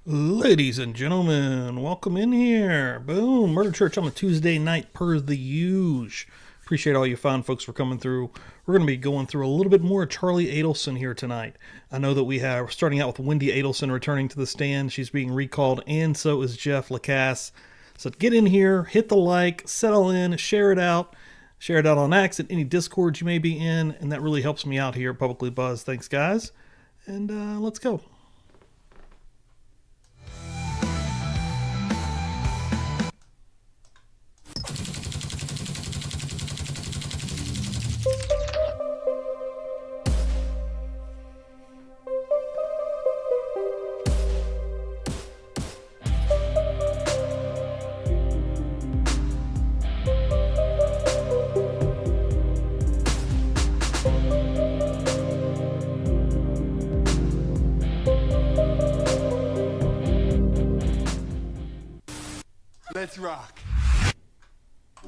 Ladies and gentlemen, welcome in here. Boom, Murder Church on a Tuesday night per the usual. Appreciate all you fine folks for coming through. We're going to be going through a little bit more Charlie Adelson here tonight. I know that we have, starting out with Wendy Adelson returning to the stand. She's being recalled, and so is Jeff Lacasse. So get in here, hit the like, settle in, share it out. Share it out on X and any Discords you may be in, and that really helps me out here at Publicly Buzz. Thanks, guys. And let's go. Let's rock.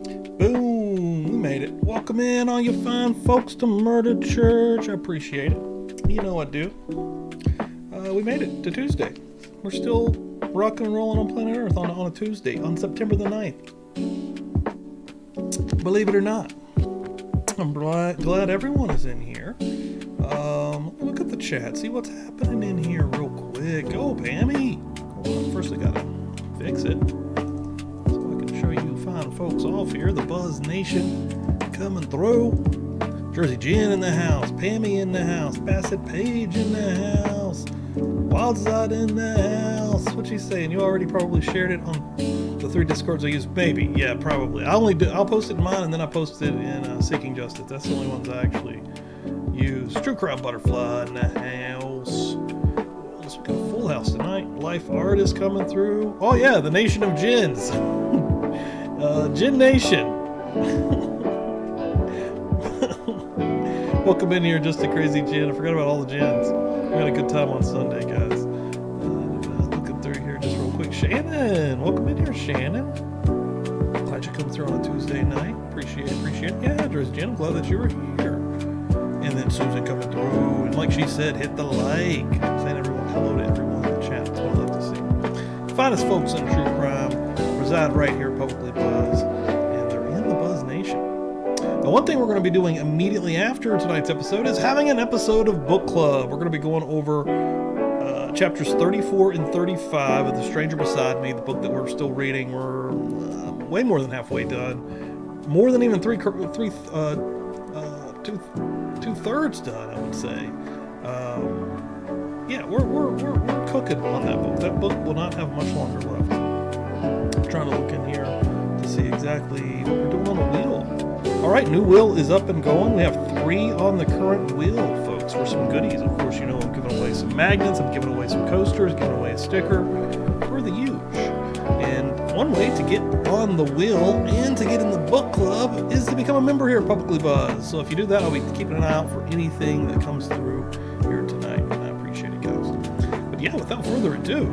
Boom, we made it. Welcome in, all you fine folks, to Murder Church. I appreciate it. You know I do. We made it to Tuesday. We're still rocking and rolling on planet Earth on a Tuesday, on September the 9th. Believe it or not. I'm glad everyone is in here. Look at the chat. See what's happening in here real quick. Oh, Pammy. Hold on. First I gotta fix it. Show you fine folks off here. The Buzz Nation coming through. Jersey Jen in the house. Pammy in the house. Bassett Page in the house. Wildside in the house. What you saying? You already probably shared it on the 3 Discords I use. Maybe. Yeah, probably. I'll post it in mine, and then I post it in Seeking Justice. That's the only ones I actually use. True Crime Butterfly in the house. We got a full house tonight. Life Art is coming through. Oh yeah, the Nation of Jins. Gin Nation. Welcome in here, Just a Crazy Gin. I forgot about all the gins. We had a good time on Sunday, guys. Looking through here just real quick. Shannon, welcome in here, Shannon. Glad you come through on a Tuesday night. Appreciate it. Yeah, Dress Jen, I'm glad that you were here. And then Susan coming through. And like she said, hit the like. Saying everyone, hello to everyone in the chat. That's what I love to see. The finest folks in true crime reside right here at Publicly Buzz, and they're in the Buzz Nation. Now, one thing we're going to be doing immediately after tonight's episode is having an episode of Book Club. We're going to be going over chapters 34 and 35 of The Stranger Beside Me, the book that we're still reading. We're way more than halfway done. More than even two-thirds done, I would say. Yeah, we're cooking on that book. That book will not have much longer left. Trying to look in here to see exactly what we're doing on the wheel. All right, new wheel is up and going. We have 3 on the current wheel, folks, for some goodies. Of course, you know I'm giving away some magnets, I'm giving away some coasters, giving away a sticker for the huge. And one way to get on the wheel and to get in the book club is to become a member here at Publicly Buzz. So if you do that, I'll be keeping an eye out for anything that comes through here tonight, and I appreciate it, guys. But yeah, without further ado,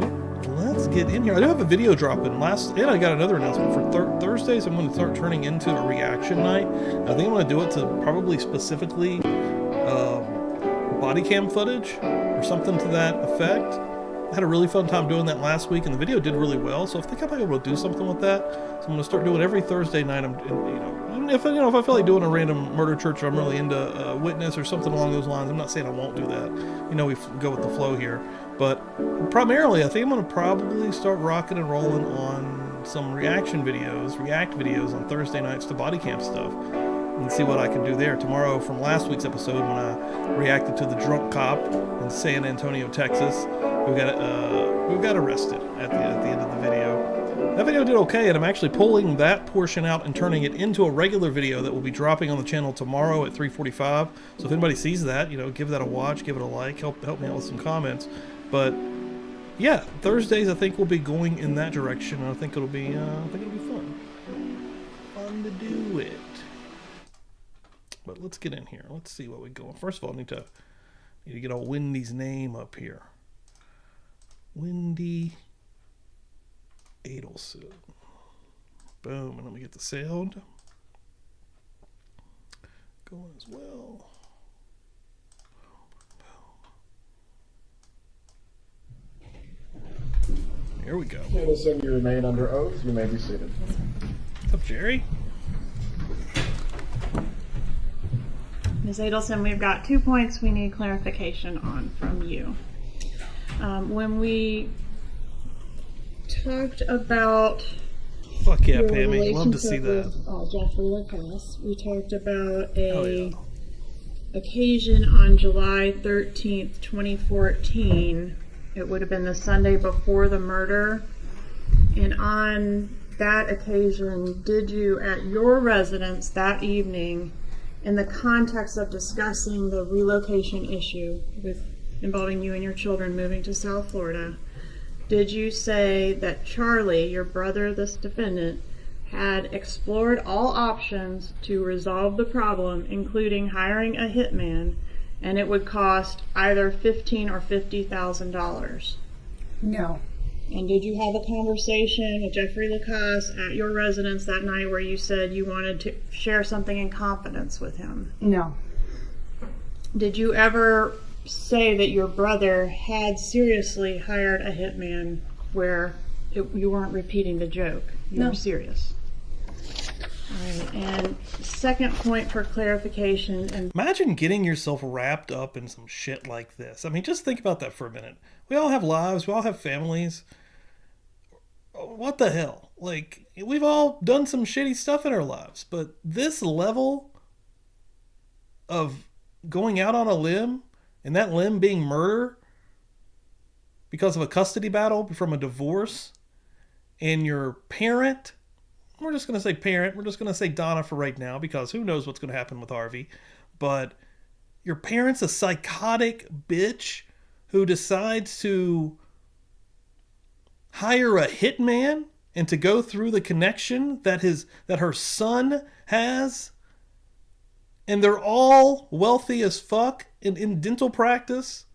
let's get in here. I do have a video dropping and I got another announcement for Thursdays. I'm going to start turning into a reaction night. I think I'm going to do it to probably specifically body cam footage or something to that effect. I had a really fun time doing that last week, and the video did really well. So I think I might be able to do something with that. So I'm going to start doing every Thursday night. If I feel like doing a random Murder Church, or I'm really into Witness or something along those lines. I'm not saying I won't do that. We go with the flow here. But primarily, I think I'm going to probably start rocking and rolling on some react videos on Thursday nights to body cam stuff, and see what I can do there. Tomorrow, from last week's episode when I reacted to the drunk cop in San Antonio, Texas, we got arrested at the end of the video. That video did okay, and I'm actually pulling that portion out and turning it into a regular video that will be dropping on the channel tomorrow at 3:45. So if anybody sees that, give that a watch, give it a like, help me out with some comments. But yeah, Thursdays I think we'll be going in that direction, and I think it'll be fun to do it. But let's get in here. Let's see what we go. First of all, I need to get old Wendy's name up here. Wendy Adelson. Boom, and let me get the sound going as well. Here we go. Adelson, you remain under oath. You may be seated. What's up, Jerry? Ms. Adelson, we've got 2 points we need clarification on from you. When we talked about Fuck yeah, your Pammy. Love to see relationship that. with Jeffrey Lacasse, we talked about Hell a yeah. occasion on July 13th, 2014. It would have been the Sunday before the murder. And on that occasion, did you, at your residence that evening, in the context of discussing the relocation issue involving you and your children moving to South Florida, did you say that Charlie, your brother, this defendant, had explored all options to resolve the problem, including hiring a hitman, and it would cost either $15,000 or $50,000? No. And did you have a conversation with Jeffrey Lacasse at your residence that night where you said you wanted to share something in confidence with him? No. Did you ever say that your brother had seriously hired a hitman where you weren't repeating the joke? You were serious. All right, and second point for clarification. And Imagine getting yourself wrapped up in some shit like this. I mean, just think about that for a minute. We all have lives. We all have families. What the hell? Like, we've all done some shitty stuff in our lives. But this level of going out on a limb, and that limb being murder because of a custody battle from a divorce, and your parent, we're just going to say parent, we're just going to say Donna for right now, because who knows what's going to happen with Harvey, but your parent's a psychotic bitch who decides to hire a hitman and to go through the connection that her son has, and they're all wealthy as fuck in dental practice.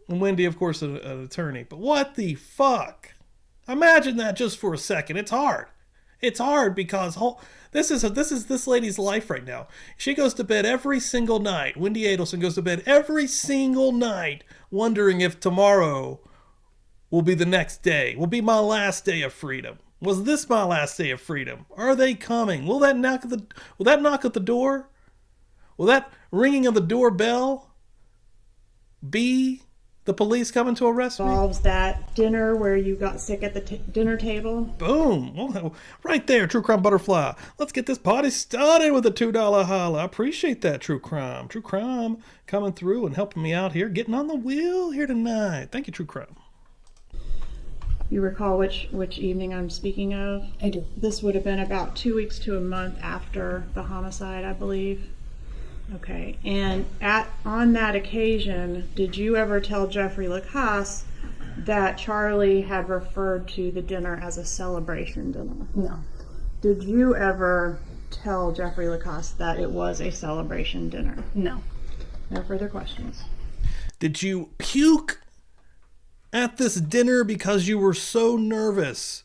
And Wendy, of course, an attorney. But what the fuck? Imagine that just for a second. It's hard. It's hard because this is this lady's life right now. She goes to bed every single night. Wendy Adelson goes to bed every single night wondering if tomorrow will be the next day, will be my last day of freedom. Was this my last day of freedom? Are they coming? Will that knock at the door? Will that ringing of the doorbell be the police coming to arrest me? involves that dinner where you got sick at the dinner table? Boom. Well, right there, True Crime Butterfly. Let's get this party started with a $2 holla. I appreciate that, True Crime. True Crime coming through and helping me out here, getting on the wheel here tonight. Thank you, True Crime. You recall which evening I'm speaking of? I do. This would have been about 2 weeks to a month after the homicide, I believe. Okay, and on that occasion, did you ever tell Jeffrey Lacasse that Charlie had referred to the dinner as a celebration dinner? No. Did you ever tell Jeffrey Lacasse that it was a celebration dinner? No. No further questions. Did you puke at this dinner because you were so nervous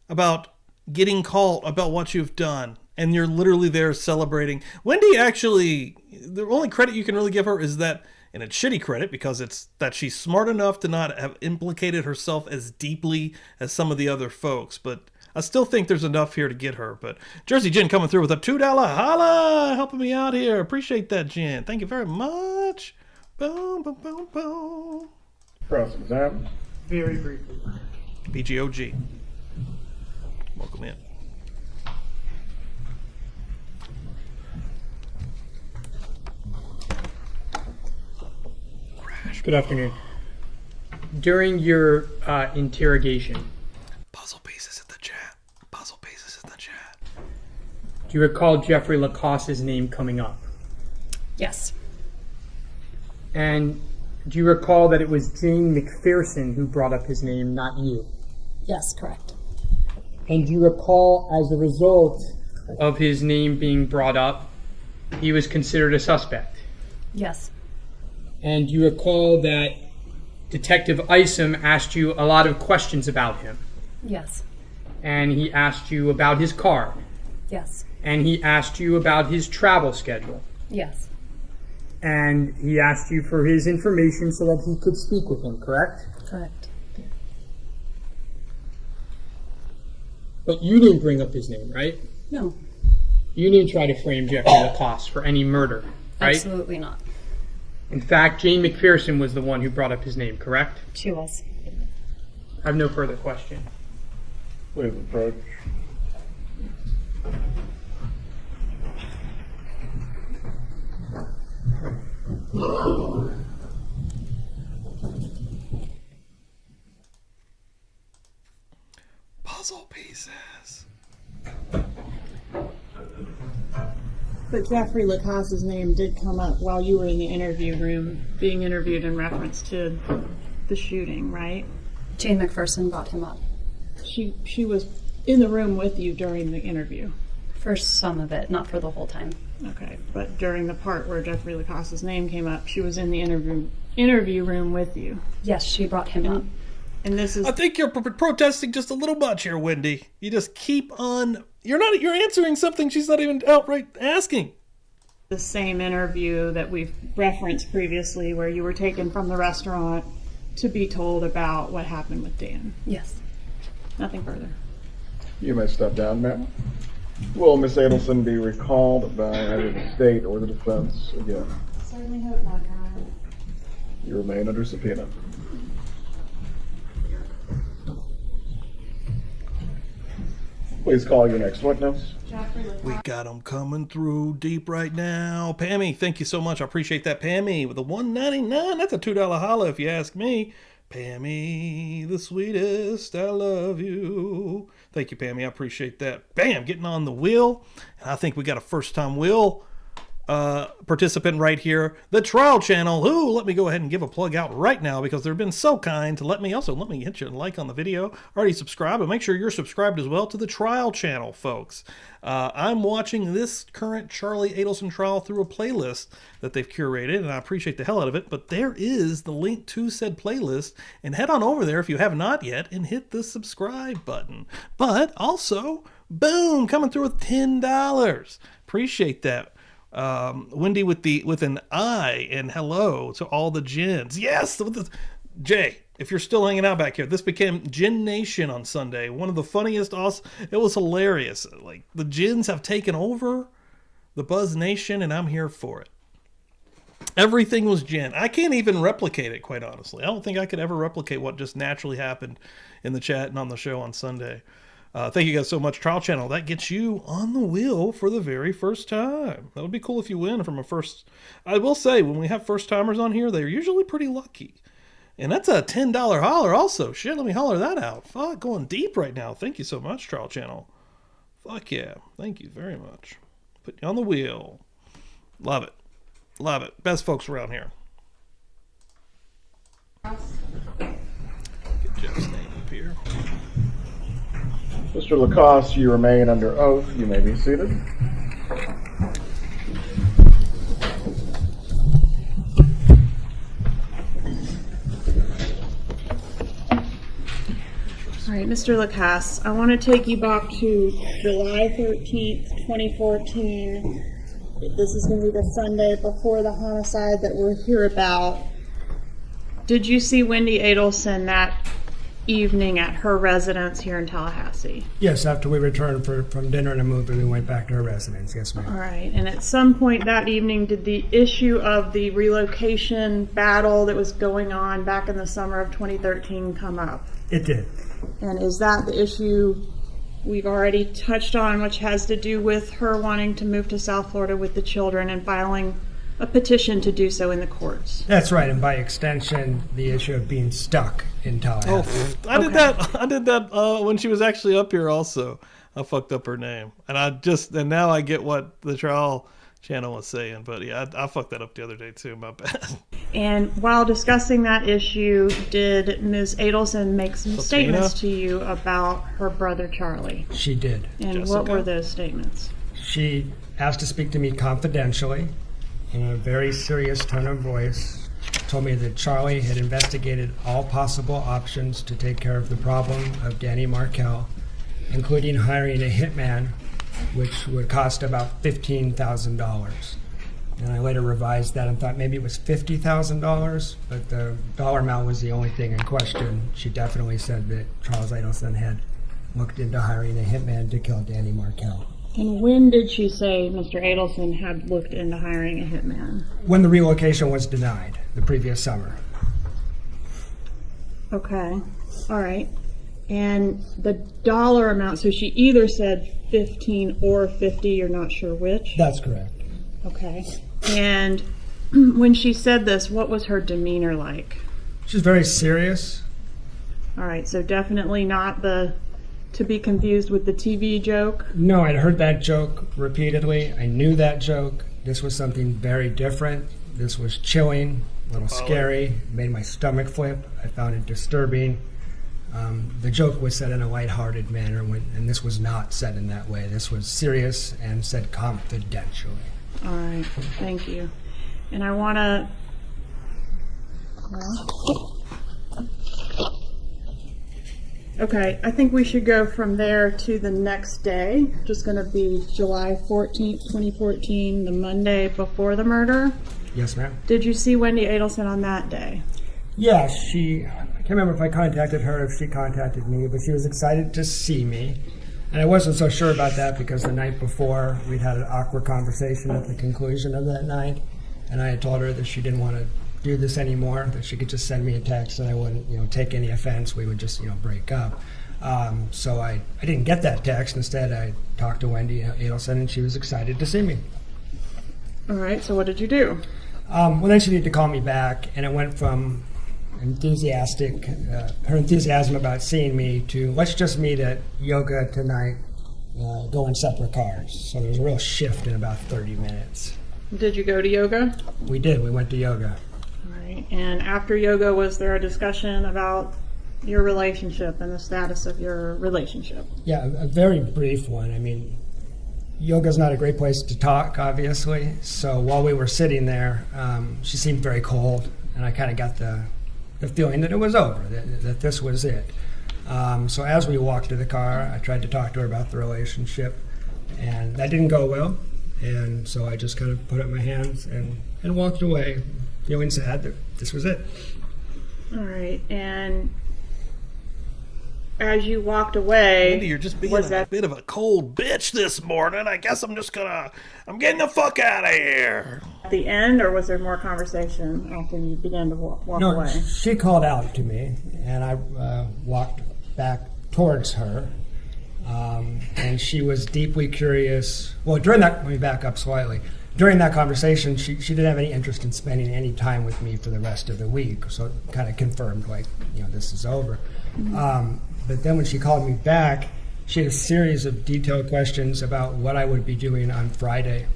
about getting caught, about what you've done, and you're literally there celebrating? Wendy, actually, the only credit you can really give her is that, and it's shitty credit because it's that she's smart enough to not have implicated herself as deeply as some of the other folks, but I still think there's enough here to get her. But Jersey Jen coming through with a $2 holla, helping me out here. Appreciate that, Jen. Thank you very much. Boom, boom, boom, boom. Cross-exam. Very briefly. BGOG. Welcome in. Good afternoon. During your interrogation, Puzzle pieces in the chat. Puzzle pieces in the chat. do you recall Jeffrey Lacasse's name coming up? Yes. And do you recall that it was Jane McPherson who brought up his name, not you? Yes, correct. And do you recall, as a result of his name being brought up, he was considered a suspect? Yes. And do you recall that Detective Isom asked you a lot of questions about him? Yes. And he asked you about his car? Yes. And he asked you about his travel schedule? Yes. And he asked you for his information so that he could speak with him, correct? Correct. But you didn't bring up his name, right? No, You didn't try to frame Jeffrey Lacoste for any murder, right? absolutely not. In fact, Jane McPherson was the one who brought up his name, correct? She was. I have no further question. Please approach. Puzzle pieces. But Jeffrey Lacoste's name did come up while you were in the interview room being interviewed in reference to the shooting, right? Jane McPherson brought him up. She was in the room with you during the interview. For some of it, not for the whole time. Okay, but during the part where Jeffrey Lacoste's name came up, she was in the interview room with you. Yes, she brought him up. And this is I think you're protesting just a little much here, Wendy. You just keep on. You're answering something she's not even outright asking. the same interview that we've referenced previously where you were taken from the restaurant to be told about what happened with Dan. Yes. Nothing further. You may step down, ma'am. Will Miss Adelson be recalled by either the state or the defense again? Certainly hope not, Your Honor. You remain under subpoena. Please call your next witness. We got them coming through deep right now. Pammy, thank you so much. I appreciate that. Pammy with the $1.99. That's a $2 holla if you ask me. Pammy, the sweetest. I love you. Thank you, Pammy. I appreciate that. Bam, getting on the wheel. And I think we got a first-time wheel participant right here. The Trial Channel, who, let me go ahead and give a plug out right now because they've been so kind to let me hit you a like on the video. Already subscribed, but make sure you're subscribed as well to the Trial Channel, folks. I'm watching this current Charlie Adelson trial through a playlist that they've curated, and I appreciate the hell out of it. But there is the link to said playlist, and head on over there if you have not yet and hit the subscribe button. But also, boom, coming through with $10. Appreciate that. Wendy with an I, and hello to all the gins. Yes, Jay, if you're still hanging out back here, this became Gin Nation on Sunday. One of the funniest. It was hilarious. Like, the gins have taken over the Buzz Nation, and I'm here for it. Everything was gin. I can't even replicate it, quite honestly. I don't think I could ever replicate what just naturally happened in the chat and on the show on Sunday. Thank you guys so much. Trial Channel, that gets you on the wheel for the very first time. That would be cool if you win from a first. I will say, when we have first timers on here, they're usually pretty lucky. And that's a $10 holler also. Shit, let me holler that out. Fuck, going deep right now. Thank you so much, Trial Channel. Fuck yeah. Thank you very much. Put you on the wheel. Love it. Love it. Best folks around here. Get Jeff's name up here. Mr. Lacoste, you remain under oath. You may be seated. All right, Mr. Lacasse, I want to take you back to July 13th, 2014. This is going to be the Sunday before the homicide that we're here about. Did you see Wendy Adelson that evening at her residence here in Tallahassee? Yes, after we returned from dinner and a movie, we went back to her residence. Yes, ma'am. All right, and at some point that evening, did the issue of the relocation battle that was going on back in the summer of 2013 come up? It did. And is that the issue we've already touched on, which has to do with her wanting to move to South Florida with the children and filing a petition to do so in the courts? That's right, and by extension, the issue of being stuck in Tallahassee. I did that when she was actually up here also. I fucked up her name. And now I get what the Trial Channel was saying. But yeah, I fucked that up the other day too, my bad. And while discussing that issue, did Ms. Adelson make some statements to you about her brother Charlie? She did. And Jessica? what were those statements? She asked to speak to me confidentially in a very serious tone of voice, told me that Charlie had investigated all possible options to take care of the problem of Danny Markell, including hiring a hitman, which would cost about $15,000. And I later revised that and thought maybe it was $50,000, but the dollar amount was the only thing in question. She definitely said that Charles Adelson had looked into hiring a hitman to kill Danny Markel. And when did she say Mr. Adelson had looked into hiring a hitman? When the relocation was denied the previous summer. Okay, all right. And the dollar amount, so she either said 15 or 50, you're not sure which? That's correct. Okay. And when she said this, what was her demeanor like? She's very serious. All right, so definitely not the to be confused with the TV joke. No, I'd heard that joke repeatedly. I knew that joke. This was something very different. This was chilling, a little scary, made my stomach flip. I found it disturbing. The joke was said in a lighthearted manner, and this was not said in that way. This was serious and said confidentially. All right, thank you. And I want to... Okay, I think we should go from there to the next day, which is going to be July 14th, 2014, the Monday before the murder. Yes, ma'am. Did you see Wendy Adelson on that day? Yeah, I can't remember if I contacted her or if she contacted me, but she was excited to see me. And I wasn't so sure about that because the night before we'd had an awkward conversation at the conclusion of that night, and I had told her that she didn't want to do this anymore, that she could just send me a text and I wouldn't, take any offense. We would just, break up. So I didn't get that text. Instead, I talked to Wendy Adelson, and she was excited to see me. All right, so what did you do? Well, then she needed to call me back, and it went from her enthusiasm about seeing me to let's just meet at yoga tonight, go in separate cars. So there was a real shift in about 30 minutes. Did you go to yoga? We did. We went to yoga. All right, and after yoga, was there a discussion about your relationship and the status of your relationship? Yeah, a very brief one. I mean, yoga's not a great place to talk, obviously. So while we were sitting there, she seemed very cold, and I kind of got the feeling that it was over, that this was it. So as we walked to the car, I tried to talk to her about the relationship, and that didn't go well. And so I just kind of put up my hands and walked away, feeling sad that this was it. All right, and as you walked away, Wendy, you're just being was a that bit of a cold bitch this morning. I guess I'm getting the fuck out of here. at the end, or was there more conversation after you began to walk No, away? she called out to me, and I walked back towards her. And she was deeply curious. Well, let me back up slightly. During that conversation, she didn't have any interest in spending any time with me for the rest of the week. So it kind of confirmed, this is over. But then when she called me back, she had a series of detailed questions about what I would be doing on Friday.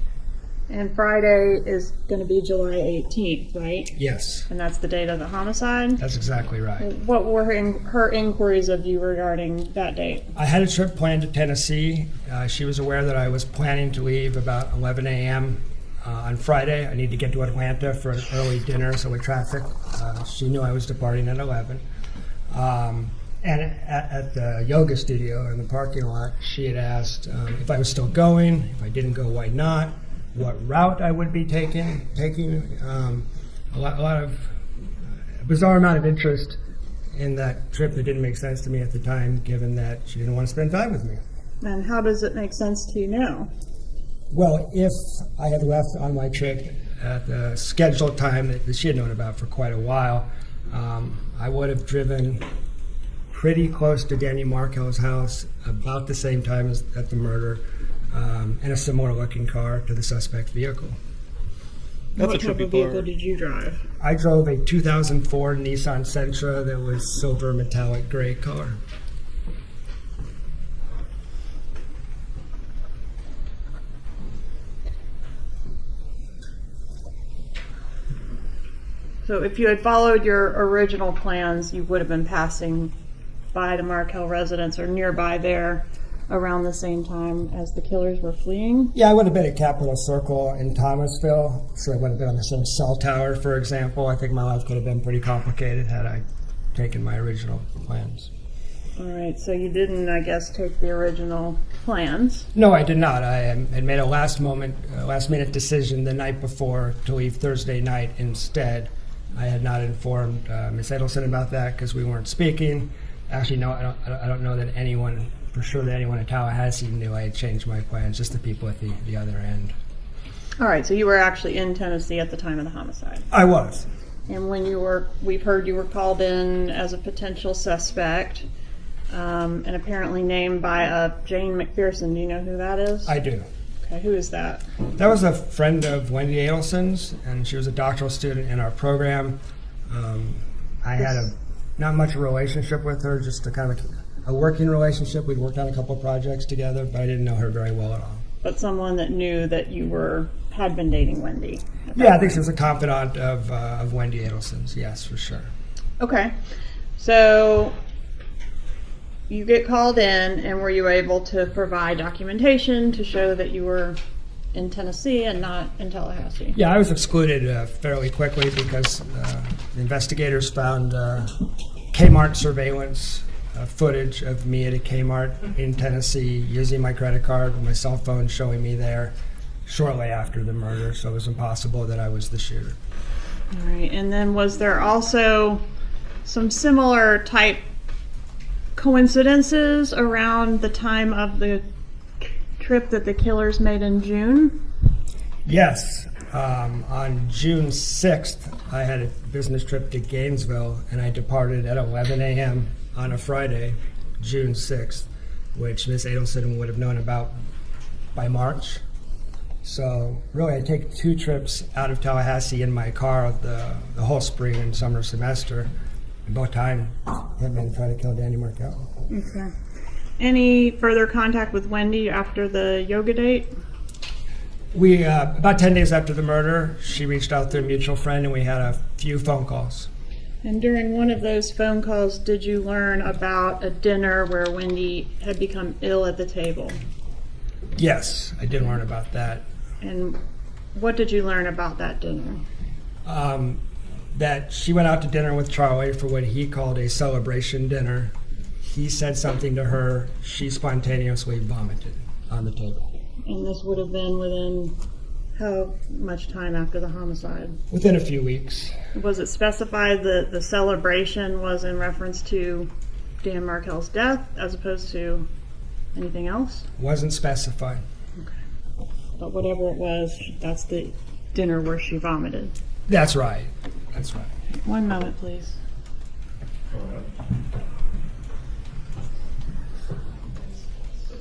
And Friday is going to be July 18th, right? Yes, And that's the date of the homicide? that's exactly right. What were her inquiries of you regarding that date? I had a trip planned to Tennessee. She was aware that I was planning to leave about 11 a.m. On Friday. I need to get to Atlanta for an early dinner, so with traffic, she knew I was departing at 11. And at the yoga studio in the parking lot, she had asked if I was still going. If I didn't go, why not? What route I would be taking a lot of bizarre amount of interest in that trip that didn't make sense to me at the time, given that she didn't want to spend time with me. And how does it make sense to you now? Well, if I had left on my trip at the scheduled time that she had known about for quite a while, I would have driven pretty close to Danny Markel's house about the same time as at the murder, in a similar looking car to the suspect vehicle. That's What a type trippy of vehicle part. did you drive? I drove a 2004 Nissan Sentra that was silver metallic gray color. So if you had followed your original plans, you would have been passing by the Markel residence or nearby there around the same time as the killers were fleeing. Yeah, I would have been at Capitol Circle in Thomasville. Sure, I would have been on the same cell tower, for example. I think my life could have been pretty complicated had I taken my original plans. All right, so you didn't, I guess, take the original plans. No, I did not. I had made a last-minute decision the night before to leave Thursday night instead. I had not informed Ms. Adelson about that because we weren't speaking. Actually, no, I don't know that anyone for sure that anyone in Tallahassee knew I had changed my plans, just the people at the other end. All right, so you were actually in Tennessee at the time of the homicide. I was. And when you were, we've heard you were called in as a potential suspect, and apparently named by a Jane McPherson. Do you know who that is? I do. Okay, who is that? That was a friend of Wendy Adelson's, and she was a doctoral student in our program. I had not much a relationship with her, just a kind of a working relationship. We'd worked on a couple of projects together, but I didn't know her very well at all. But someone that knew that you had been dating Wendy. Yeah, I think she was a confidant of Wendy Adelson's, yes, for sure. Okay, so you get called in, and were you able to provide documentation to show that you were in Tennessee and not in Tallahassee? Yeah, I was excluded fairly quickly because the investigators found Kmart surveillance footage of me at a Kmart in Tennessee using my credit card and my cell phone showing me there shortly after the murder, so it was impossible that I was the shooter. All right, and then was there also some similar type coincidences around the time of the trip that the killers made in June? Yes. On June 6th, I had a business trip to Gainesville, and I departed at 11 a.m. on a Friday, June 6th, which Miss Adelson would have known about by March. So really, I take 2 trips out of Tallahassee in my car the whole spring and summer semester. Both times, hitmen try to kill Danny Markel. Okay. Any further contact with Wendy after the yoga date? We about 10 days after the murder, she reached out to a mutual friend, and we had a few phone calls. And during one of those phone calls, did you learn about a dinner where Wendy had become ill at the table? Yes, I did learn about that. And what did you learn about that dinner? That she went out to dinner with Charlie for what he called a celebration dinner. He said something to her. She spontaneously vomited on the table. And this would have been within how much time after the homicide? Within a few weeks. Was it specified that the celebration was in reference to Dan Markel's death as opposed to anything else? Wasn't specified. Okay. But whatever it was, that's the dinner where she vomited. That's right. That's right. One moment, please.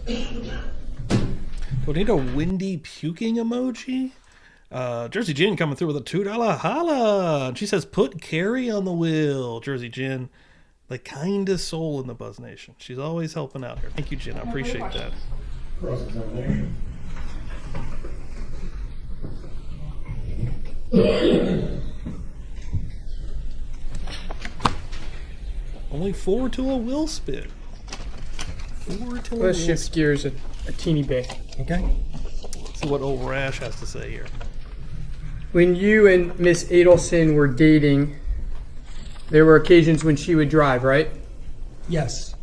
Do I need a windy puking emoji? Jersey Jen coming through with a $2 holla. She says, put Carrie on the wheel. Jersey Jen, the kindest soul in the Buzz Nation. She's always helping out here. Thank you, Jen. I appreciate that. Only 4 to a will spit. 4 to a Let's will shift spit. gears a teeny bit. Okay. See what old Rash has to say here. When you and Miss Adelson were dating, there were occasions when she would drive, right? Yes.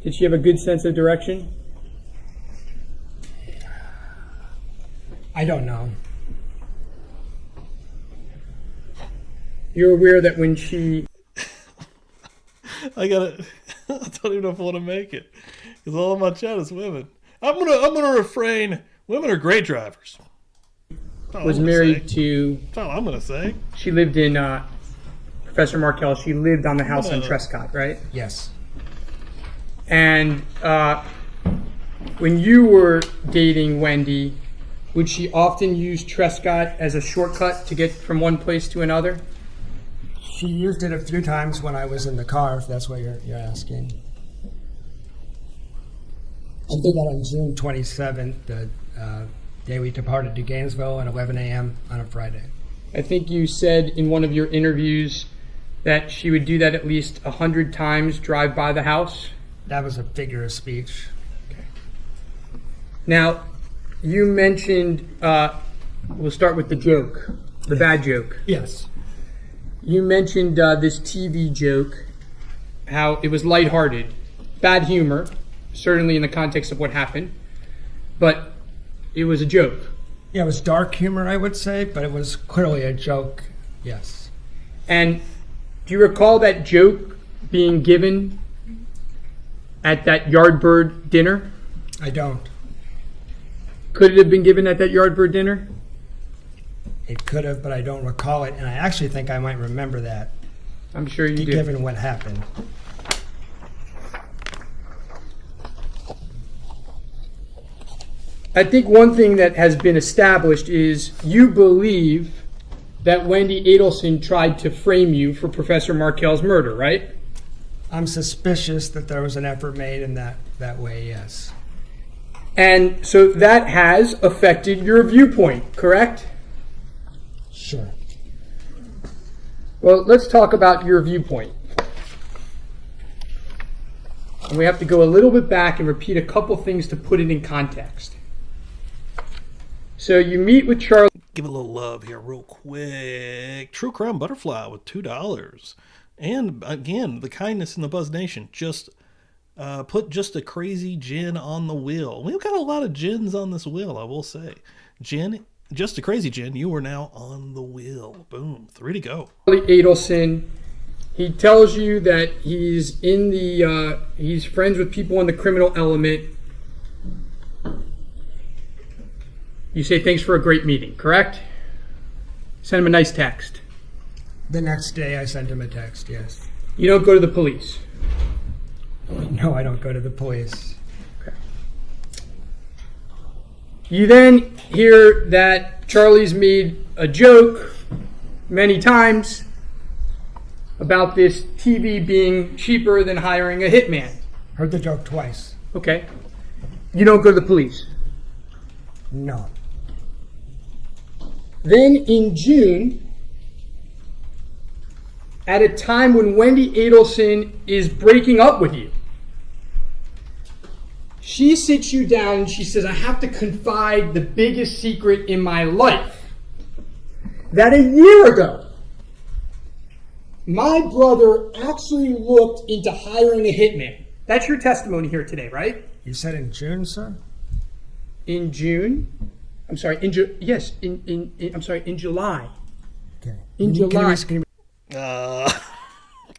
Did she have a good sense of direction? I don't know. You're aware that when she... I don't even know if I want to make it. Because all of my chat is women. I'm gonna refrain. Women are great drivers. was married to... That's all I'm gonna say. She lived in... Professor Markel, she lived on the house on Trescott, right? Yes. And when you were dating Wendy, would she often use Trescott as a shortcut to get from one place to another? She used it a few times when I was in the car, if that's what you're asking. I did that on June 27th, the day we departed to Gainesville at 11 a.m. on a Friday. I think you said in one of your interviews that she would do that at least 100 times, drive by the house. That was a figure of speech. Now, you mentioned, we'll start with the joke, the bad joke. Yes. You mentioned this TV joke, how it was lighthearted, bad humor, certainly in the context of what happened, but it was a joke. Yeah, it was dark humor, I would say, but it was clearly a joke, yes. And do you recall that joke being given at that Yardbird dinner? I don't. Could it have been given at that Yardbird dinner? It could have, but I don't recall it, and I actually think I might remember that, I'm sure you do. given what happened. I think one thing that has been established is you believe that Wendy Adelson tried to frame you for Professor Markel's murder, right? I'm suspicious that there was an effort made in that way, yes. And so that has affected your viewpoint, correct? Sure. Well, let's talk about your viewpoint. And we have to go a little bit back and repeat a couple things to put it in context. So you meet with Charlie. Give it a little love here real quick. True Crime Butterfly with $2. And again, the kindness in the Buzz Nation. Just put just a crazy Jen on the wheel. We've got a lot of Jens on this wheel, I will say. Jen, just a crazy Jen, you are now on the wheel. Boom, 3 to go. Charlie Adelson, he tells you that he's in the he's friends with people in the criminal element. You say thanks for a great meeting, correct? Send him a nice text. The next day I sent him a text, yes. You don't go to the police. No, I don't go to the police. Okay. You then hear that Charlie's made a joke many times about this TV being cheaper than hiring a hitman. Heard the joke twice. Okay. You don't go to the police. No. Then in June, at a time when Wendy Adelson is breaking up with you, she sits you down and she says, I have to confide the biggest secret in my life. That a year ago, my brother actually looked into hiring a hitman. That's your testimony here today, right? You said in June, sir? In June? I'm sorry, in July. Okay. In July.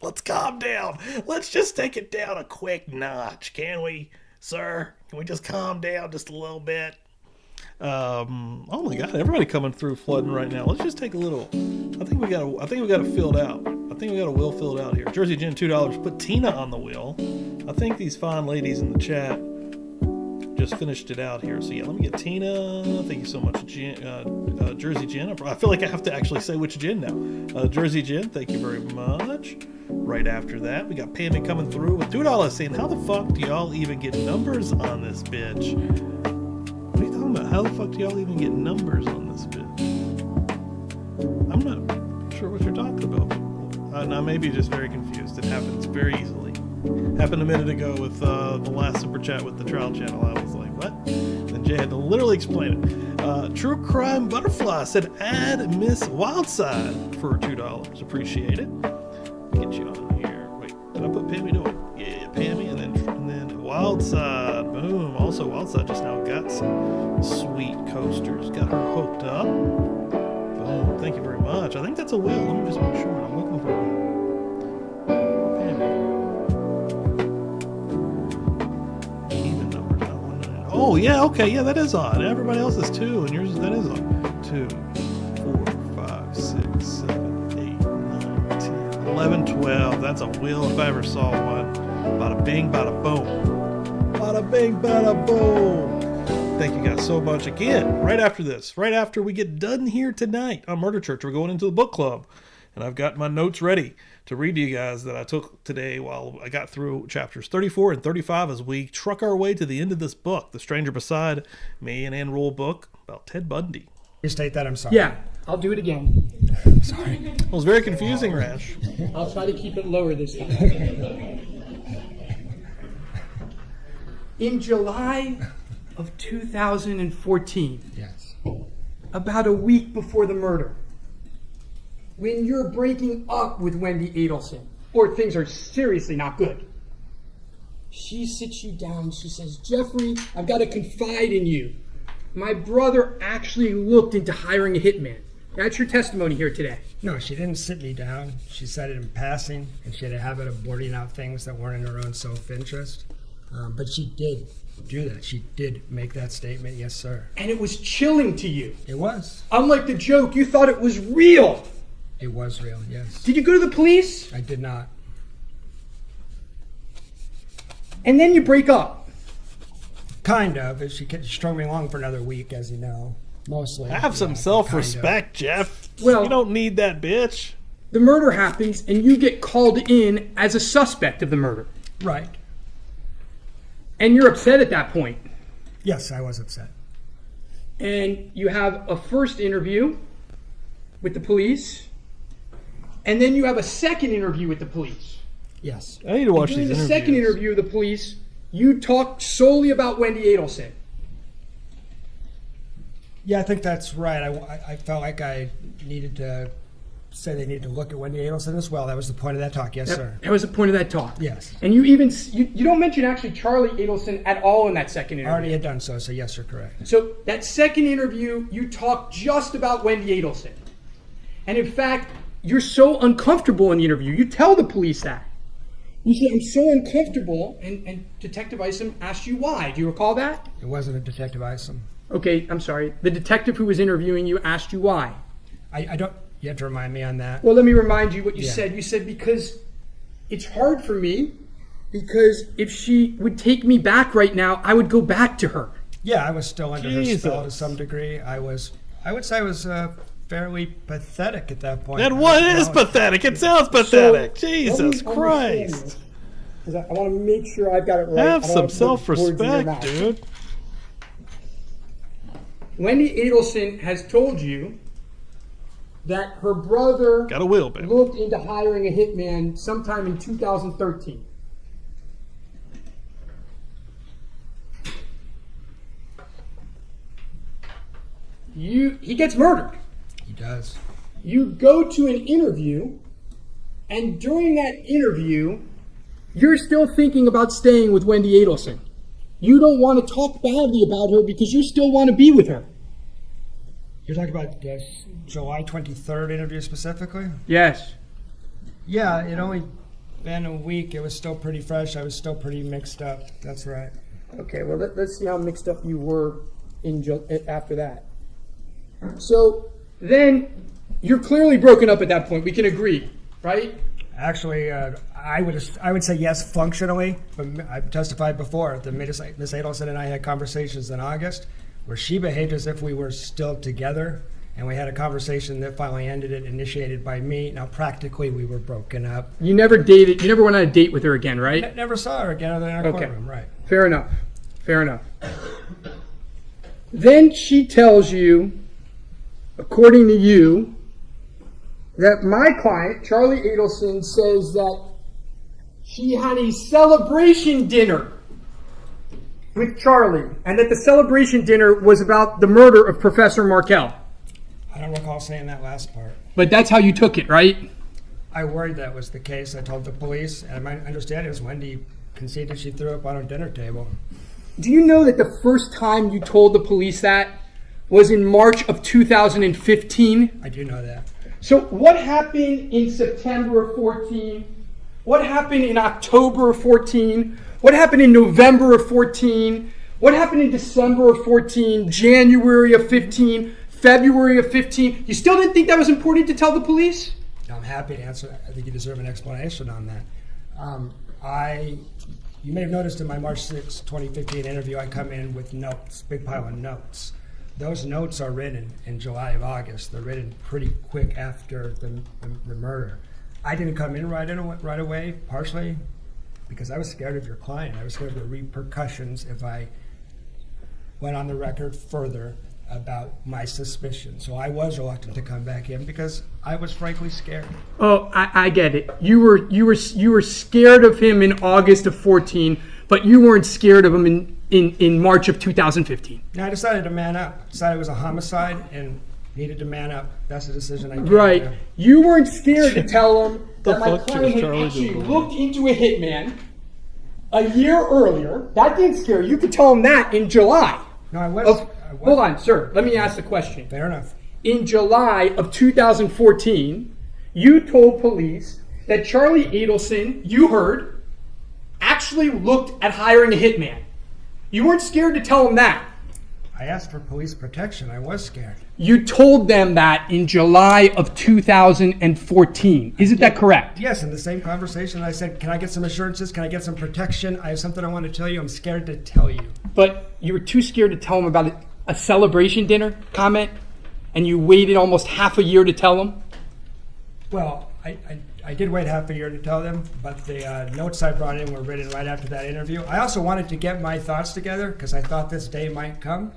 Let's calm down. Let's just take it down a quick notch, can we, sir? Can we just calm down just a little bit? Oh my God! Everybody coming through flooding right now. Let's just take a little. I think we got it filled out. I think we got a wheel filled out here. Jersey Jen, $2. Put Tina on the wheel. I think these fine ladies in the chat just finished it out here. So yeah, let me get Tina. Thank you so much, Jersey Jen. I feel like I have to actually say which Jen now. Jersey Jen, thank you very much. Right after that, we got Pammy coming through with $2 saying, how the fuck do y'all even get numbers on this bitch? What are you talking about? How the fuck do y'all even get numbers on this bitch? I'm not sure what you're talking about. I may be just very confused. It happens very easily. Happened a minute ago with the last super chat with the trial channel. I was like, what? Then Jay had to literally explain it. True Crime Butterfly said, add Miss Wildside for $2. Appreciate it. Get you on here. Wait, did I put Pammy to it? Yeah, Pammy, and then Wildside. Boom. Also, Wildside just now got some sweet coasters. Got her hooked up. Boom. Thank you very much. I think that's a wheel. Let me just make sure. I'm looking for Pammy. Even numbers, not 1 9. Oh yeah, okay, yeah, that is on. Everybody else is 2, and yours that is on. 2, 4, 5, 6, 7, 8, 9, 10, 11, 12. That's a wheel if I ever saw one. Bada bing, bada boom. Bada bing, bada boom. Thank you guys so much. Again, right after this, right after we get done here tonight on Murder Church, we're going into the book club. And I've got my notes ready to read to you guys that I took today while I got through chapters 34 and 35 as we truck our way to the end of this book, The Stranger Beside Me, an Ann Rule book about Ted Bundy. You state that, I'm sorry. Yeah, I'll do it again. Sorry. It was very confusing, Rash. I'll try to keep it lower this time. In July of 2014, Yes. about a week before the murder, when you're breaking up with Wendy Adelson, or things are seriously not good, she sits you down and she says, Jeffrey, I've got to confide in you. My brother actually looked into hiring a hitman. That's your testimony here today. No, she didn't sit me down. She said it in passing, and she had a habit of blurting out things that weren't in her own self-interest. But she did do that. She did make that statement. Yes, sir. And it was chilling to you. It was. Unlike the joke, you thought it was real. It was real, yes. Did you go to the police? I did not. And then you break up. Kind of. She strung me along for another week, as you know. Mostly. Have some Yeah, self-respect, Jeff. Well- you don't need that, bitch. The murder happens, and you get called in as a suspect of the murder. kind of. Right. And you're upset at that point. Yes, I was upset. And you have a first interview with the police, and then you have a second interview with the police. Yes. I need to watch During these the interviews. second interview with the police, you talked solely about Wendy Adelson. Yeah, I think that's right. I felt like I needed to say they needed to look at Wendy Adelson as well. That was the point of that talk. Yes, sir. That was the point of that talk. Yes. And you even you don't mention actually Charlie Adelson at all in that second I interview. already had done so, so yes, you're correct. So that second interview, you talked just about Wendy Adelson. And in fact, you're so uncomfortable in the interview. You tell the police that. You say, I'm so uncomfortable, and Detective Isom asked you why. Do you recall that? It wasn't a Detective Isom. Okay, I'm sorry. The detective who was interviewing you asked you why. I don't. You have to remind me on that. Well, let me remind you what you Yeah. said. You said, because it's hard for me, because if she would take me back right now, I would go back to her. Yeah, I was still under her spell to Jesus. some degree. I would say I was fairly pathetic at that point. And what I is was- pathetic? It sounds pathetic. So, Jesus let me understand Christ. this, 'cause I want to make sure I've got it right. Have I don't some want to put words in your self-respect, mouth. dude. Wendy Adelson has told you that her brother Got a will, baby. looked into hiring a hitman sometime in 2013. He gets murdered. He does. You go to an interview, and during that interview, you're still thinking about staying with Wendy Adelson. You don't want to talk badly about her because you still want to be with her. You're talking about the July 23rd interview specifically? Yes. Yeah, it only been a week. It was still pretty fresh. I was still pretty mixed up. That's right. Okay, well, let's see how mixed up you were after that. So then you're clearly broken up at that point. We can agree, right? Actually, I would say yes functionally, but I've testified before that Miss Adelson and I had conversations in August where she behaved as if we were still together, and we had a conversation that finally ended it, initiated by me. Now, practically, we were broken up. You never dated. You never went on a date with her again, right? Never saw her again other than in our courtroom, right? Fair enough. Fair enough. Then she tells you, according to you, that my client, Charlie Adelson, says that she had a celebration dinner with Charlie, and that the celebration dinner was about the murder of Professor Markel. I don't recall saying that last part. But that's how you took it, right? I worried that was the case. I told the police, and my understanding is Wendy conceded she threw up on our dinner table. Do you know that the first time you told the police that was in March of 2015? I do know that. So what happened in September of 14? What happened in October of 14? What happened in November of 14? What happened in December of 14? January of 15? February of 15? You still didn't think that was important to tell the police? I'm happy to answer. I think you deserve an explanation on that. You may have noticed in my March 6, 2015 interview, I come in with notes, big pile of notes. Those notes are written in July of August. They're written pretty quick after the murder. I didn't come in right away, partially because I was scared of your client. I was scared of the repercussions if I went on the record further about my suspicion. So I was reluctant to come back in because I was frankly scared. Oh, I get it. You were scared of him in August of 14, but you weren't scared of him in March of 2015. Now I decided to man up. Decided it was a homicide and needed to man up. That's the decision I made. Right. You weren't scared to tell him The that my fuck client was had Charlie actually doing? looked into a hitman a year earlier. That didn't scare you. You could tell him that in July. No, I was. Hold on, sir. Let me ask the question. Fair enough. In July of 2014, you told police that Charlie Adelson, you heard, actually looked at hiring a hitman. You weren't scared to tell them that. I asked for police protection. I was scared. You told them that in July of 2014. Isn't that correct? Yes, in the same conversation, I said, can I get some assurances? Can I get some protection? I have something I want to tell you. I'm scared to tell you. But you were too scared to tell them about a celebration dinner comment, and you waited almost half a year to tell them? Well, I did wait half a year to tell them, but the notes I brought in were written right after that interview. I also wanted to get my thoughts together because I thought this day might come.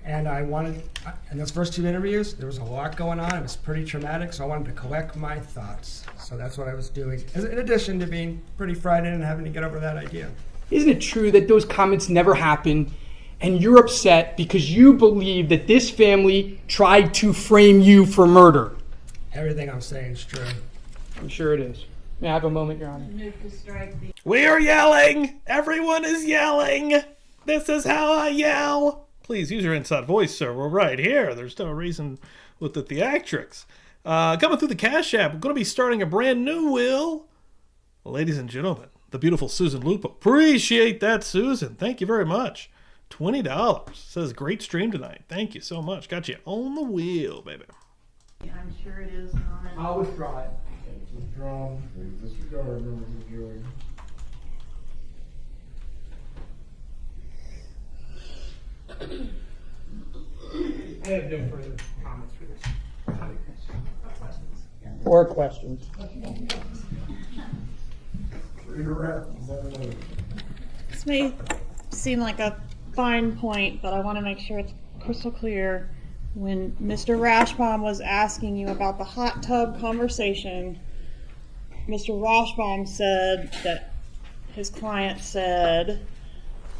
And I wanted, in those first two interviews, there was a lot going on. It was pretty traumatic, so I wanted to collect my thoughts. So that's what I was doing, in addition to being pretty frightened and having to get over that idea. Isn't it true that those comments never happened, and you're upset because you believe that this family tried to frame you for murder? Everything I'm saying is true. I'm sure it is. May I have a moment, Your Honor? We are yelling! Everyone is yelling! This is how I yell! Please use your inside voice, sir. We're right here. There's no reason with the theatrics. Coming through the Cash App, we're going to be starting a brand new will. Ladies and gentlemen, the beautiful Susan Lupo. Appreciate that, Susan. Thank you very much. $20. Says great stream tonight. Thank you so much. Got you on the wheel, baby. I'm sure it is on. I'll withdraw it. Withdrawn. Disregard. I have no further comments for this. Or questions. This may seem like a fine point, but I want to make sure it's crystal clear. When Mr. Rashbaum was asking you about the hot tub conversation, Mr. Rashbaum said that his client said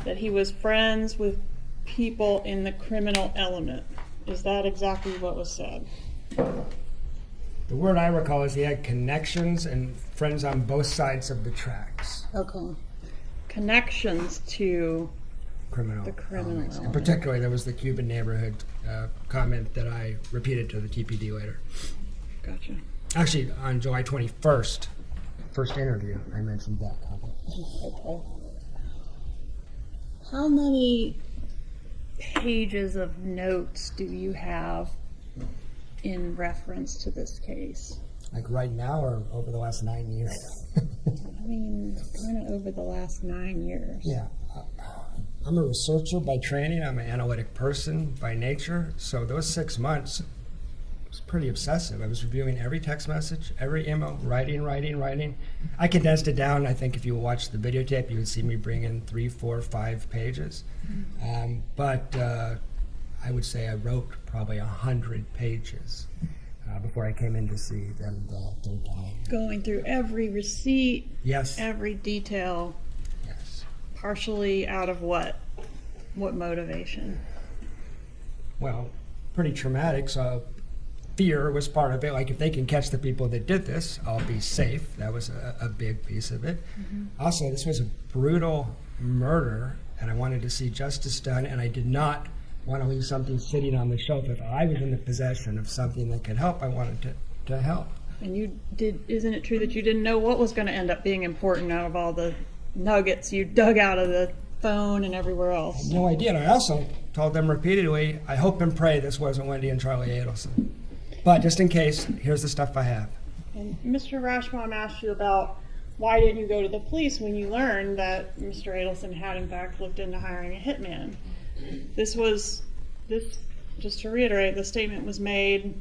that he was friends with people in the criminal element. Is that exactly what was said? The word I recall is he had connections and friends on both sides of the tracks. Okay. Connections to Criminal the criminal elements. And element. particularly, there was the Cuban neighborhood comment that I repeated to the TPD later. Gotcha. Actually, on July 21st, first interview, I mentioned that comment. Okay. How many pages of notes do you have in reference to this case? Like right now or over the last 9 years? I mean, kind of over the last 9 years. Yeah. I'm a researcher by training. I'm an analytic person by nature. So those 6 months was pretty obsessive. I was reviewing every text message, every email, writing. I condensed it down. I think if you watch the videotape, you would see me bring in 3, 4, 5 pages. But I would say I wrote probably 100 pages before I came in to see them the third time. Going through every receipt, Yes. every detail, Yes. partially out of what? What motivation? Well, pretty traumatic, so fear was part of it. Like, if they can catch the people that did this, I'll be safe. That was a big piece of it. Also, this was a brutal murder, and I wanted to see justice done, and I did not want to leave something sitting on the shelf. If I was in the possession of something that could help, I wanted to help. And you did, isn't it true that you didn't know what was going to end up being important out of all the nuggets you dug out of the phone and everywhere else? No idea. And I also told them repeatedly, I hope and pray this wasn't Wendy and Charlie Adelson. But just in case, here's the stuff I have. And Mr. Rashbaum asked you about why didn't you go to the police when you learned that Mr. Adelson had in fact looked into hiring a hitman. This, just to reiterate, the statement was made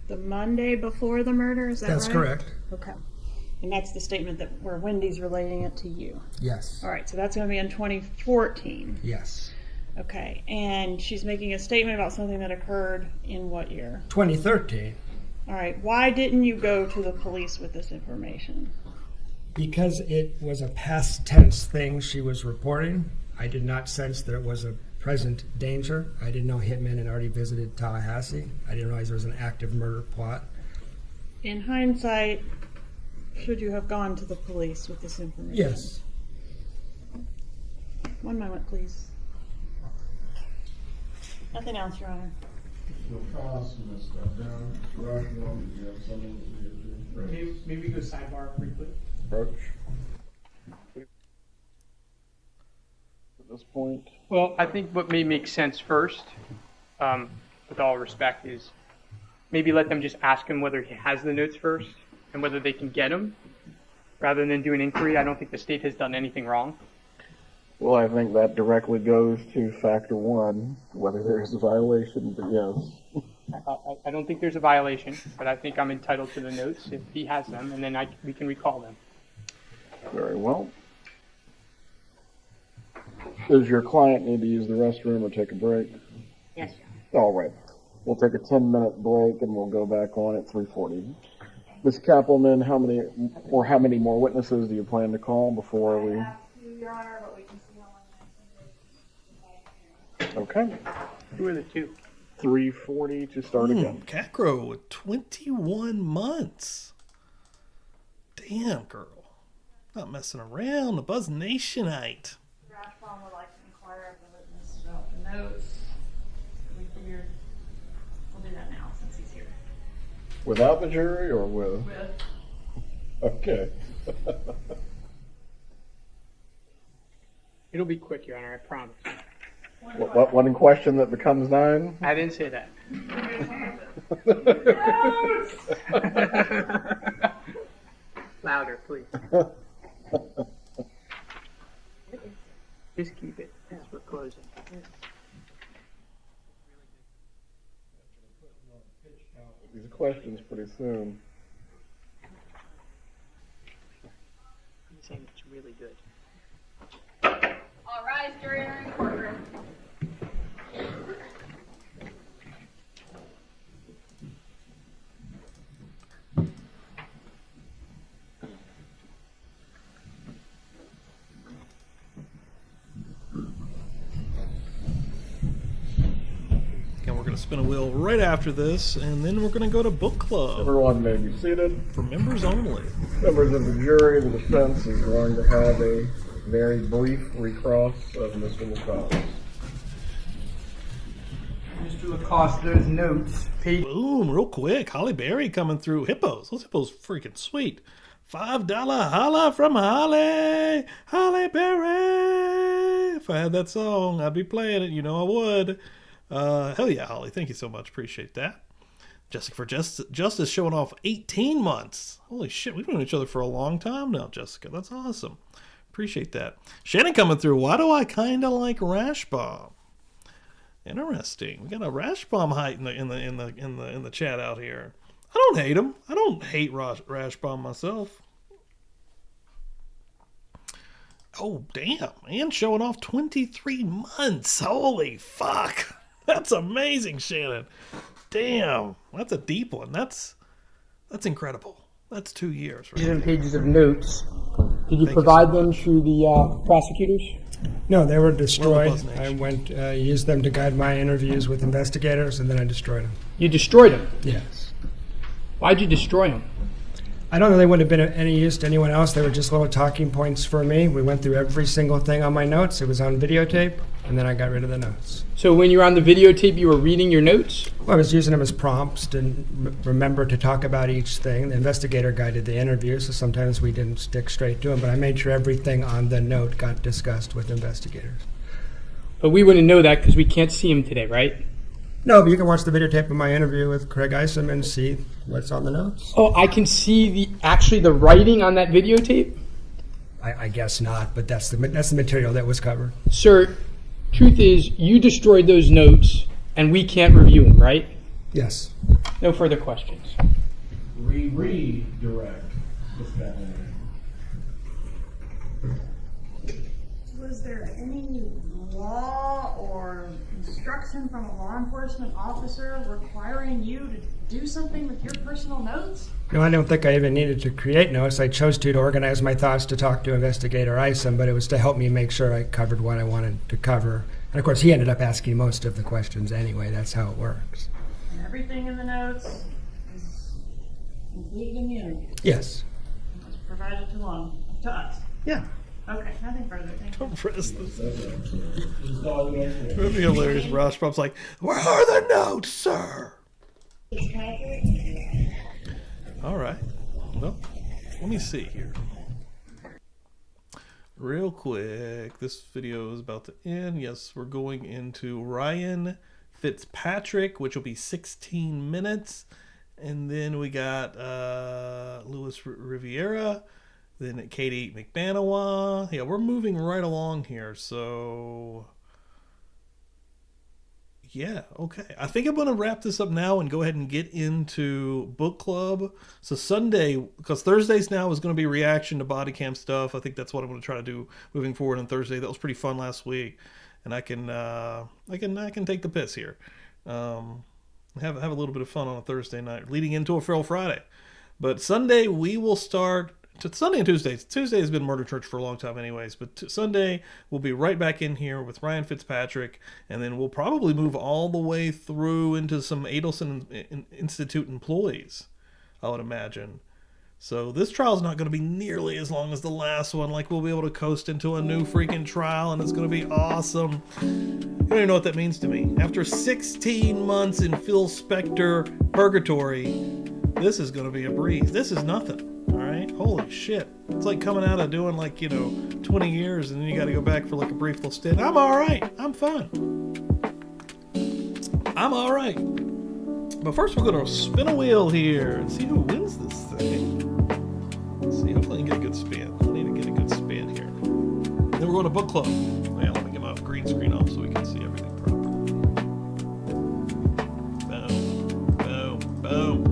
the Monday before the murder, is that right? That's correct. Okay. And that's the statement that where Wendy's relating it to you. Yes. All right, so that's going to be in 2014. Yes. Okay, and she's making a statement about something that occurred in what year? 2013. All right, why didn't you go to the police with this information? Because it was a past tense thing she was reporting. I did not sense that it was a present danger. I didn't know hitmen had already visited Tallahassee. I didn't realize there was an active murder plot. In hindsight, should you have gone to the police with this information? Yes. One moment, please. Nothing else, Your Honor. Maybe we go sidebar briefly. Approach. this point? Well, I think what may make sense first, with all respect, is maybe let them just ask him whether he has the notes first and whether they can get them, rather than do an inquiry. I don't think the state has done anything wrong. Well, I think that directly goes to factor one, whether there's a violation, but yes. I don't think there's a violation, but I think I'm entitled to the notes if he has them, and then we can recall them. Very well. Does your client need to use the restroom or take a break? Yes, sir. All right. We'll take a 10-minute break and we'll go back on at 3:40. Ms. Kappelman, how many more witnesses do you plan to call before we? I have to, Your Honor, but we can see how long Okay. Who are the two? 3:40 to start again. Cacro with 21 months. Damn, girl. Not messing around. The Buzz Nationite. Rashbaum would like to inquire of the witness about the notes. We figured we'll do that now since he's here. Without the jury or with? With. Okay. It'll be quick, Your Honor, I promise. One question that becomes 9? I didn't say that. Louder, please. Just keep it as we're closing. These questions pretty soon. I'm saying it's really good. All rise, jury are in courtroom. And we're going to spin a wheel right after this, and then we're going to go to book club Everyone may be seated. for members only. Members of the jury, the defense is going to have a very brief recross of Mr. Lacoste. Mr. Lacoste, those notes, page Boom, real quick. Holly Berry coming through. Hippos. Those hippos freaking sweet. $5 holla from Holly. Holly Berry. If I had that song, I'd be playing it. You know I would. Hell yeah, Holly. Thank you so much. Appreciate that. Jessica for Justice showing off 18 months. Holy shit, we've known each other for a long time now, Jessica. That's awesome. Appreciate that. Shannon coming through. Why do I kind of like Rashbaum? Interesting. We got a Rashbaum height in the chat out here. I don't hate him. I don't hate Rashbaum myself. Oh damn! And showing off 23 months. Holy fuck! That's amazing, Shannon. Damn, that's a deep one. That's incredible. That's 2 years, right? and pages of notes. Did you Thank provide you so them to the prosecutors? No, they were Buzz destroyed. Nation. I used them to guide my interviews with investigators, and then I destroyed them. You destroyed them. Yes. Why'd you destroy them? I don't know they wouldn't have been of any use to anyone else. They were just little talking points for me. We went through every single thing on my notes. It was on videotape, and then I got rid of the notes. So when you were on the videotape, you were reading your notes? Well, I was using them as prompts to remember to talk about each thing. The investigator guided the interview, so sometimes we didn't stick straight to them, but I made sure everything on the note got discussed with investigators. But we wouldn't know that because we can't see him today, right? No, but you can watch the videotape of my interview with Craig Isom and see what's on the notes. Oh, I can see the writing on that videotape? I guess not, but that's the material that was covered. Sir, truth is, you destroyed those notes, and we can't review them, right? Yes. No further questions. Redirect. Was there any law or instruction from a law enforcement officer requiring you to do something with your personal notes? No, I don't think I even needed to create notes. I chose to organize my thoughts to talk to Investigator Isom, but it was to help me make sure I covered what I wanted to cover. And of course, he ended up asking most of the questions anyway. That's how it works. And everything in the notes is included in the interview. Yes. It was provided to us. Yeah. Okay, nothing further. Thank you. Don't press this. It would be hilarious. Rashbaum's like, where are the notes, sir? All right. Well, let me see here. real quick. This video is about to end. Yes, we're going into Ryan Fitzpatrick, which will be 16 minutes. And then we got Luis Riviera. Then Katie McManawa. Yeah, we're moving right along here. So, yeah, okay. I think I'm going to wrap this up now and go ahead and get into book club. So Sunday, because Thursdays now is going to be reaction to body cam stuff. I think that's what I'm going to try to do moving forward on Thursday. That was pretty fun last week, and I can take the piss here. Have a little bit of fun on a Thursday night, leading into a Feral Friday. But Sunday we will start. Sunday and Tuesday. Tuesday has been Murder Church for a long time anyways, but Sunday we'll be right back in here with Ryan Fitzpatrick, and then we'll probably move all the way through into some Adelson Institute employees, I would imagine. So this trial is not going to be nearly as long as the last one. Like, we'll be able to coast into a new freaking trial, and it's going to be awesome. You don't even know what that means to me. After 16 months in Phil Spector purgatory, this is going to be a breeze. This is nothing. All right, holy shit! It's like coming out of doing 20 years, and then you got to go back for a brief little stint. I'm all right. I'm fine. I'm all right. But first, we're gonna spin a wheel here and see who wins this thing. Let's see. Hopefully, I can get a good spin. I need to get a good spin here. Then we're going to book club. Yeah, let me get my green screen off so we can see everything properly. Boom, boom, boom.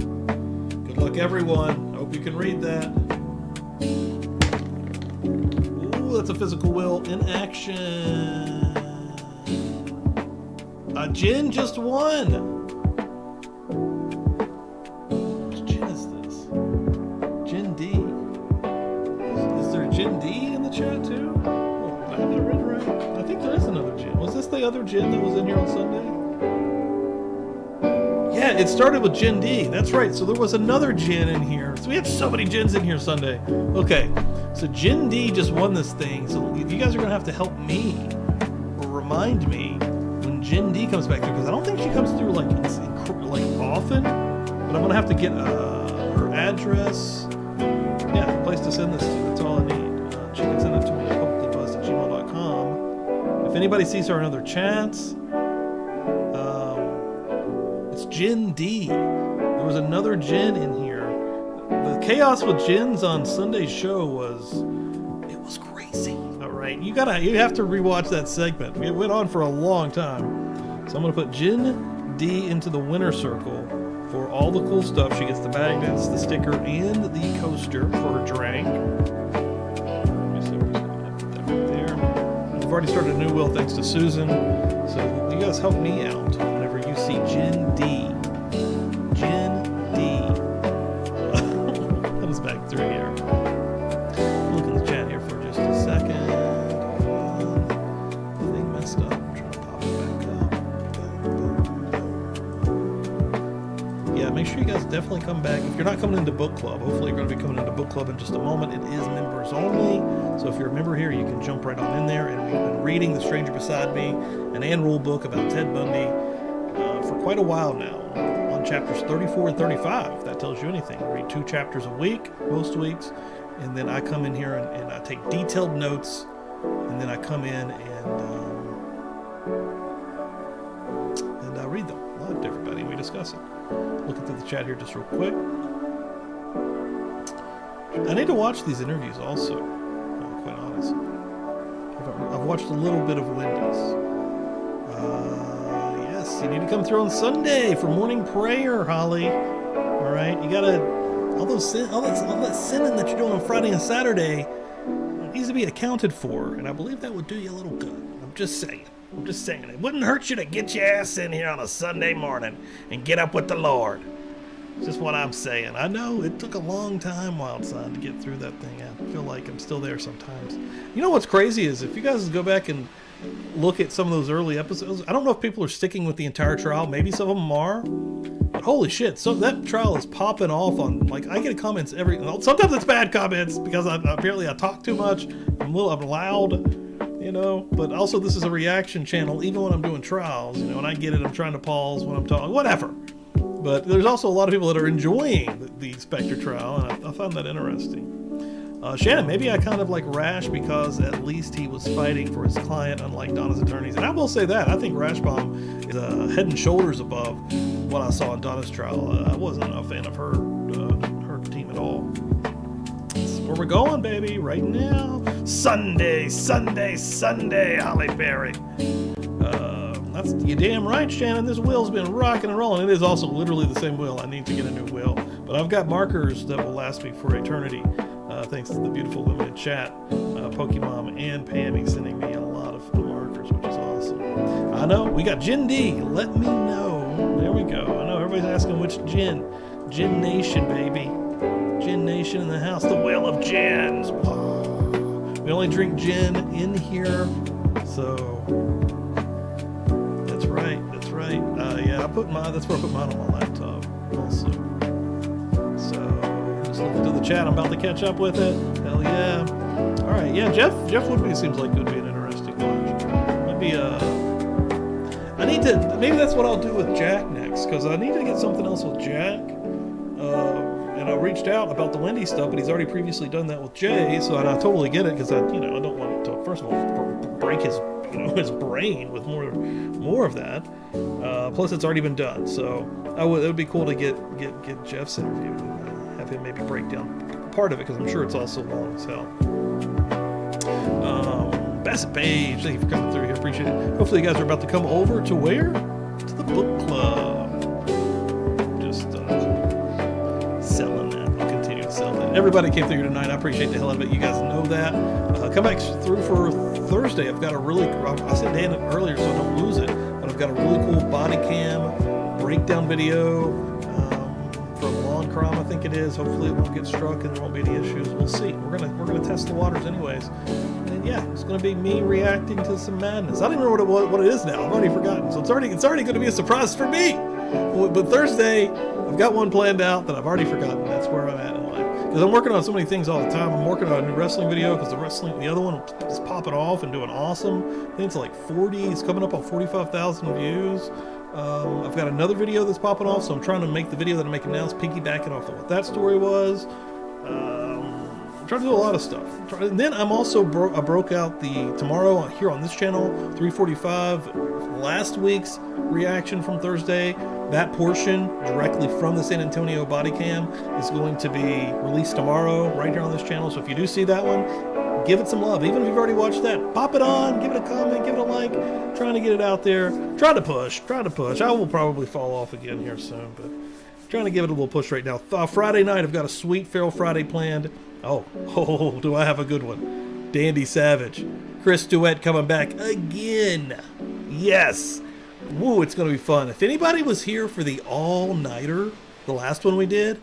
Good luck, everyone. Hope you can read that. Ooh, that's a physical will in action. Jen just won. Which Jen is this? Jen D. Is there Jen D in the chat too? Oh, I have that read right. I think there is another Jen. Was this the other Jen that was in here on Sunday? Yeah, it started with Jen D. That's right. So there was another Jen in here. So we had so many Jens in here Sunday. Okay, so Jen D just won this thing. So you guys are going to have to help me or remind me when Jen D comes back through, because I don't think she comes through often. But I'm going to have to get her address. Yeah, a place to send this to. That's all I need. She can send it to me at publiclypost@gmail.com. If anybody sees her another chance, it's Jen D. There was another Jen in here. The chaos with Jens on Sunday's show was crazy. All right, you have to rewatch that segment. It went on for a long time. So I'm gonna put Jen D into the winner circle for all the cool stuff. She gets the magnets, the sticker, and the coaster for her drink. Let me see, we're just gonna put that right there. We've already started a new wheel thanks to Susan. So you guys help me out whenever you see Jen D. Jen D. Comes back through here. Look in the chat here for just a second. The thing messed up. I'm trying to pop it back up. Yeah, make sure you guys definitely come back. If you're not coming into book club, hopefully you're going to be coming into book club in just a moment. It is members only. So if you're a member here, you can jump right on in there. And we've been reading The Stranger Beside Me, an Ann Rule book about Ted Bundy for quite a while now. On chapters 34 and 35, if that tells you anything. I read 2 chapters a week, most weeks. And then I come in here and I take detailed notes. And then I come in and I read them live to everybody and we discuss it. Looking through the chat here just real quick. I need to watch these interviews also, quite honest. I've watched a little bit of Wendy's. Yes, you need to come through on Sunday for morning prayer, Holly. All right, you gotta all that sinning that you're doing on Friday and Saturday needs to be accounted for, and I believe that would do you a little good. I'm just saying. It wouldn't hurt you to get your ass in here on a Sunday morning and get up with the Lord. Just what I'm saying. I know it took a long time, Wildside, to get through that thing. I feel like I'm still there sometimes. You know what's crazy is if you guys go back and look at some of those early episodes, I don't know if people are sticking with the entire trial. Maybe some of them are. But holy shit, so that trial is popping off on, I get comments sometimes it's bad comments because apparently I talk too much. I'm loud. But also this is a reaction channel, even when I'm doing trials, and I get it, I'm trying to pause when I'm talking, whatever. But there's also a lot of people that are enjoying the Spectre trial, and I found that interesting. Shannon, maybe I kind of like Rash because at least he was fighting for his client, unlike Donna's attorneys. And I will say that I think Rashbaum is head and shoulders above what I saw in Donna's trial. I wasn't a fan of her team at all. That's where we're going, baby, right now. Sunday, Holly Berry. That's you damn right, Shannon. This wheel's been rocking and rolling. It is also literally the same wheel. I need to get a new wheel, but I've got markers that will last me for eternity. Thanks to the beautiful limited chat, Pokemon and Pammy sending me a lot of markers, which is awesome. I know we got Gin D. Let me know. There we go. I know everybody's asking which gin. Gin Nation, baby. Gin Nation in the house. The Whale of Gins. We only drink gin in here, so that's right. That's right. Yeah, that's where I put mine on my laptop also. So just looking through the chat. I'm about to catch up with it. Hell yeah. All right. Yeah, Jeff Woodby seems like it would be an interesting watch. Maybe maybe that's what I'll do with Jack next, because I need to get something else with Jack. And I reached out about the Wendy stuff, but he's already previously done that with Jay, so I totally get it, because I don't want to, first of all, break his his brain with more of that. Plus, it's already been done, so it would be cool to get Jeff's interview and have him maybe break down part of it, because I'm sure it's also long as hell. Bassett Page, thank you for coming through here. Appreciate it. Hopefully, you guys are about to come over to where? To the book club. Just selling that. I'll continue to sell that. Everybody came through here tonight. I appreciate the hell out of it. You guys know that. Come back through for Thursday. I've got a really, I said Dan earlier so I don't lose it, but I've got a really cool body cam breakdown video from Lawn Crime, I think it is. Hopefully it won't get struck and there won't be any issues. We'll see. We're gonna test the waters anyways. And yeah, it's gonna be me reacting to some madness. I don't even remember what it is now. I've already forgotten. So it's already gonna be a surprise for me. But Thursday, I've got one planned out that I've already forgotten. That's where I'm at in life. Because I'm working on so many things all the time. I'm working on a new wrestling video because the other one is popping off and doing awesome. I think it's like 40. It's coming up on 45,000 views. I've got another video that's popping off, so I'm trying to make the video that I'm making now is piggybacking off of what that story was. I'm trying to do a lot of stuff. And then I'm also I broke out tomorrow here on this channel, 345, last week's reaction from Thursday. That portion directly from the San Antonio body cam is going to be released tomorrow right here on this channel. So if you do see that one, give it some love. Even if you've already watched that, pop it on, give it a comment, give it a like. Trying to get it out there. Try to push. I will probably fall off again here soon, but trying to give it a little push right now. Friday night, I've got a sweet Feral Friday planned. Oh, do I have a good one. Dandy Savage. Chris Duet coming back again. Yes. Woo, it's going to be fun. If anybody was here for the all-nighter, the last one we did,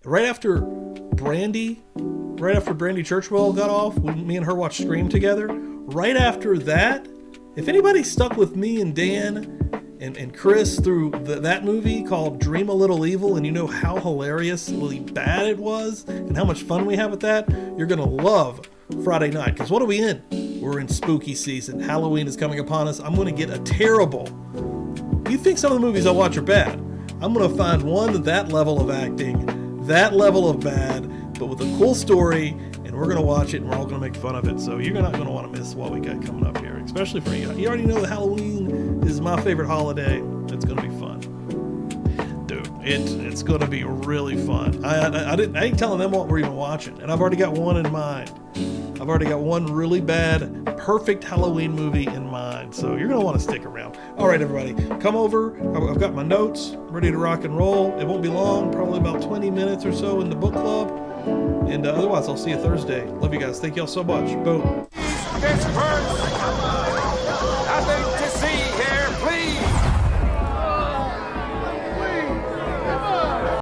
right after Brandy Churchwell got off, me and her watched Scream together. Right after that, if anybody stuck with me and Dan and Chris through that movie called Dream a Little Evil, and you know how hilariously bad it was and how much fun we have with that, you're going to love Friday night. Because what are we in? We're in spooky season. Halloween is coming upon us. I'm going to get a terrible... You think some of the movies I watch are bad. I'm going to find one that level of acting, that level of bad, but with a cool story, and we're going to watch it, and we're all going to make fun of it. So you're not going to want to miss what we got coming up here, especially for you. You already know that Halloween is my favorite holiday. It's going to be fun. Dude, it's going to be really fun. I ain't telling them what we're even watching, and I've already got one in mind. I've already got one really bad, perfect Halloween movie in mind, so you're going to want to stick around. All right, everybody, come over. I've got my notes ready to rock and roll. It won't be long, probably about 20 minutes or so in the book club, and otherwise, I'll see you Thursday. Love you guys. Thank y'all so much. Boom. This hurts.